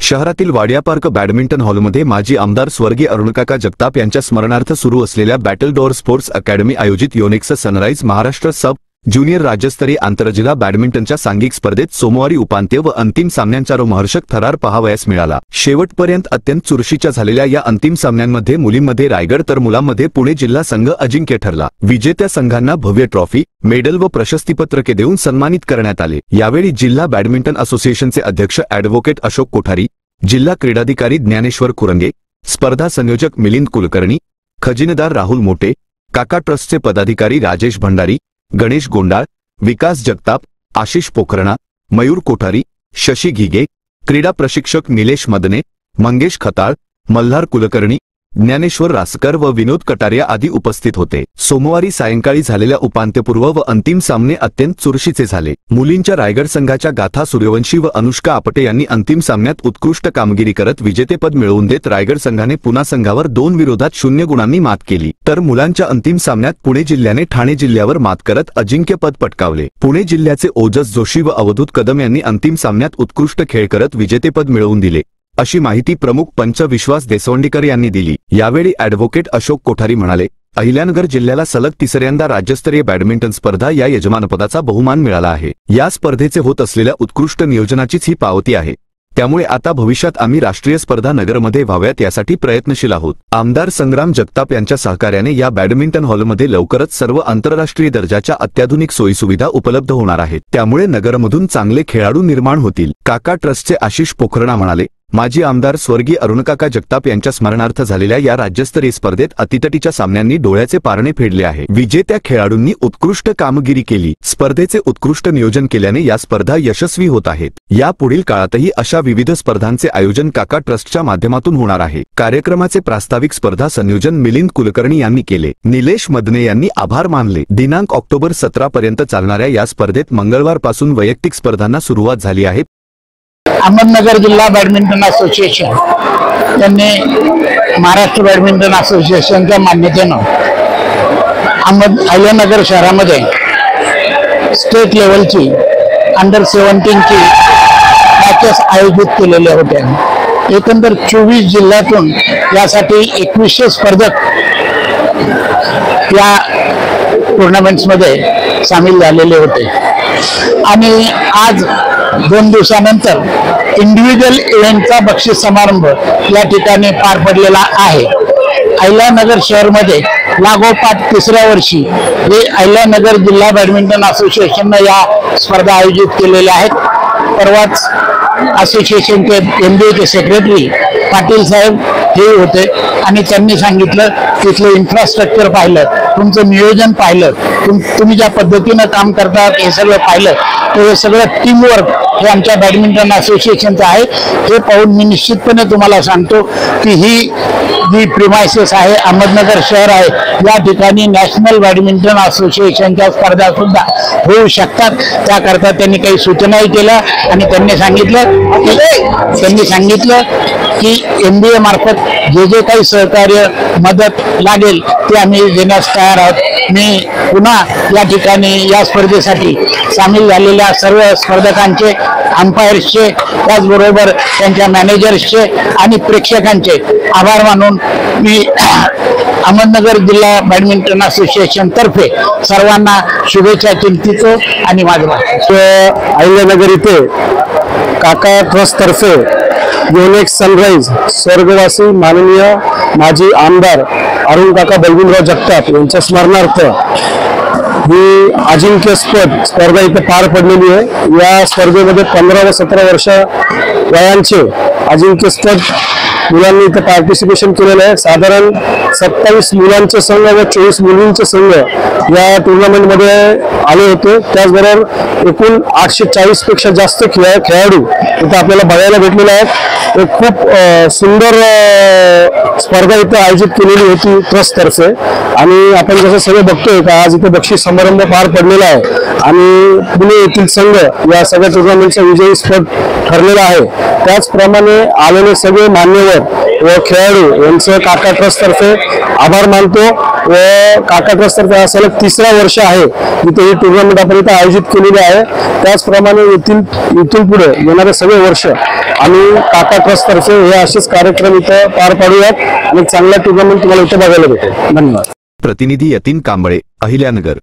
शहरातील Wadia park badminton हॉलमध्ये माजी आमदार स्वर्गीय अरुणकाका जगताप यांच्या स्मरणार्थ सुरू असलेल्या बॅटल डोअर स्पोर्ट्स अकॅडमी आयोजित योनेक्स सनराइज महाराष्ट्र सब ज्युनियर राज्यस्तरीय आंतरजिल्हा बॅडमिंटनच्या सांघिक स्पर्धेत सोमवारी उपांत्य व अंतिम सामन्यांचा रोमहर्षक थरार पाहावयास मिळाला। शेवटपर्यंत अत्यंत चुरशीच्या झालेल्या या अंतिम सामन्यांमध्ये मुलींमध्ये रायगड तर मुलांमध्ये पुणे जिल्हा संघ अजिंक्य ठरला। विजेत्या संघांना भव्य ट्रॉफी, मेडल व प्रशस्तीपत्रके देऊन सन्मानित करण्यात आले। यावेळी जिल्हा बॅडमिंटन असोसिएशनचे अध्यक्ष ॲडव्होकेट अशोक कोठारी, जिल्हा क्रीडाधिकारी ज्ञानेश्वर कुरंगे, स्पर्धा संयोजक मिलिंद कुलकर्णी, खजिनदार राहुल मोटे, काका ट्रस्टचे पदाधिकारी राजेश भंडारी, गणेश गोंडाळ, विकास जगताप, आशिष पोखरणा, मयूर कोठारी, शशी घिगे, क्रीडा प्रशिक्षक निलेश मदने, मंगेश खताळ, मल्हार कुलकर्णी, ज्ञानेश्वर रासकर व विनोद कटारिया आदी उपस्थित होते। सोमवारी सायंकाळी झालेल्या उपांत्यपूर्व व अंतिम सामने अत्यंत चुरशीचे झाले। मुलींच्या रायगड संघाच्या गाथा सूर्यवंशी व अनुष्का आपटे यांनी अंतिम सामन्यात उत्कृष्ट कामगिरी करत विजेतेपद मिळवून देत रायगड संघाने पुणा संघावर 2-0 गुणांनी मात केली, तर मुलांच्या अंतिम सामन्यात पुणे जिल्ह्याने ठाणे जिल्ह्यावर मात करत अजिंक्यपद पटकावले। पुणे जिल्ह्याचे ओजस जोशी व अवधूत कदम यांनी अंतिम सामन्यात उत्कृष्ट खेळ करत विजेतेपद मिळवून दिले, अशी माहिती प्रमुख पंच विश्वास देसवंडीकर यांनी दिली। यावेळी ॲडव्होकेट अशोक कोठारी म्हणाले, अहिल्यानगर जिल्ह्याला सलग तिसऱ्यांदा राज्यस्तरीय बॅडमिंटन स्पर्धा या यजमानपदाचा बहुमान मिळाला आहे। या स्पर्धेचे होत असलेल्या उत्कृष्ट नियोजनाचीच ही पावती आहे। त्यामुळे आता भविष्यात आम्ही राष्ट्रीय स्पर्धा नगरमध्ये व्हाव्यात यासाठी प्रयत्नशील आहोत। आमदार संग्राम जगताप यांच्या सहकार्याने या बॅडमिंटन हॉलमध्ये लवकरच सर्व आंतरराष्ट्रीय दर्जाच्या अत्याधुनिक सोयीसुविधा उपलब्ध होणार आहेत। त्यामुळे नगरमधून चांगले खेळाडू निर्माण होतील। काका ट्रस्टचे आशिष पोखरणा म्हणाले, माजी आमदार स्वर्गीय अरुणकाका जगताप यांच्या स्मरणार्थ झालेल्या या राज्यस्तरीय स्पर्धेत अतितटीच्या सामन्यांनी डोळ्याचे पारणे फेडले आहे। विजेत्या खेळाडूंनी उत्कृष्ट कामगिरी केली, स्पर्धेचे उत्कृष्ट नियोजन केल्याने या स्पर्धा यशस्वी होत आहेत। यापुढील काळातही अशा विविध स्पर्धांचे आयोजन काका ट्रस्टच्या माध्यमातून होणार आहे। कार्यक्रमाचे प्रास्ताविक स्पर्धा संयोजन मिलिंद कुलकर्णी यांनी केले। निलेश मदने यांनी आभार मानले। दिनांक ऑक्टोबर 17 पर्यंत चालणाऱ्या या स्पर्धेत मंगळवारपासून वैयक्तिक स्पर्धांना सुरुवात झाली आहे। अहमदनगर जिल्हा बॅडमिंटन असोसिएशन यांनी महाराष्ट्र बॅडमिंटन असोसिएशनच्या मान्यतेनं अहिल्यानगर शहरामध्ये स्टेट लेवलची अंडर 17ची मॅचेस आयोजित केलेल्या होत्या। एकंदर 24 जिल्ह्यातून यासाठी 2100 स्पर्धक या टुर्नामेंट्समध्ये सामील झालेले होते आणि आज 2 दिवसानंतर इंडिव्हिज्युअल इव्हेंटचा बक्षीस समारंभ या ठिकाणी पार पडलेला आहे। अहिल्यानगर शहरमध्ये लागोपाठ तिसऱ्या वर्षी हे अहिल्यानगर जिल्हा बॅडमिंटन असोसिएशनने या स्पर्धा आयोजित केलेल्या आहेत। परवाच असोसिएशनचे MBAचे सेक्रेटरी पाटील साहेब हे होते आणि त्यांनी सांगितलं, तिथलं इन्फ्रास्ट्रक्चर पाहिलं, तुमचं नियोजन पाहिलं, तुम्ही ज्या पद्धतीनं काम करतात हे सगळं पाहिलं, तर हे सगळं टीमवर्क हे आमच्या बॅडमिंटन असोसिएशनचं आहे। हे पाहून मी निश्चितपणे तुम्हाला सांगतो की ही जी प्रिमायसेस आहे, अहमदनगर शहर आहे, या ठिकाणी नॅशनल बॅडमिंटन असोसिएशनच्या स्पर्धा सुद्धा होऊ शकतात। त्याकरता त्यांनी काही सूचनाही केल्या आणि त्यांनी सांगितलं की MBA मार्फत जे काही सहकार्य मदत लागेल ते आम्ही देण्यास तयार आहोत। मी पुन्हा या ठिकाणी या स्पर्धेसाठी सामील झालेल्या सर्व स्पर्धकांचे, अंपायर्सचे, त्याचबरोबर त्यांच्या मॅनेजर्सचे आणि प्रेक्षकांचे आभार मानून मी अहमदनगर जिल्हा बॅडमिंटन असोसिएशन तर्फे सर्वांना शुभेच्छा चिंतितो आणि माझं अहिल्यानगर इथे काका ट्रस्ट तर्फे योनेक्स सनराइज स्वर्गवासी माननीय माजी आमदार अरुणकाका बलविनराव जगताप यांच्या स्मरणार्थ ही अजिंक्यपद स्पर्धा इथे पार पडलेली आहे। या स्पर्धेमध्ये 15 व 17 वर्ष वयांचे अजिंक्यपद मुलांनी इथे पार्टिसिपेशन केलेलं आहे। साधारण 27 मुलांचे संघ व 24 मुलींचे संघ या टुर्नामेंटमध्ये आले होते। त्याचबरोबर एकूण 840 पेक्षा जास्त खेळाडू इथे आपल्याला बघायला भेटलेले आहेत। एक खूप सुंदर स्पर्धा इथे आयोजित केलेली होती ट्रस्ट तर्फे आणि आपण जसं सगळं बघतोय का आज इथे बक्षीस समारंभ पार पडलेला आहे आणि पुणे येथील संघ या सगळ्या टुर्नामेंटचा विजयी स्पर्ध ठरलेला आहे। त्याचप्रमाणे आलेले सगळे मान्यवर व खेळाडू यांचं काका ट्रस्ट तर्फे आभार मानतो व काका ट्रस्ट तर्फे सलग 3रा वर्ष आहे इथे ही टुर्नामेंट आपण इथे आयोजित केलेली आहे। त्याचप्रमाणे इथून पुढे येणारे सगळे वर्ष आणि काका ट्रस्ट तर्फे हे असेच कार्यक्रम इथं पार पाडूयात आणि चांगला टुर्नामेंट तुम्हाला इथं बघायला भेटेल. धन्यवाद. प्रतिनिधी यतीन कांबळे, अहिल्यानगर.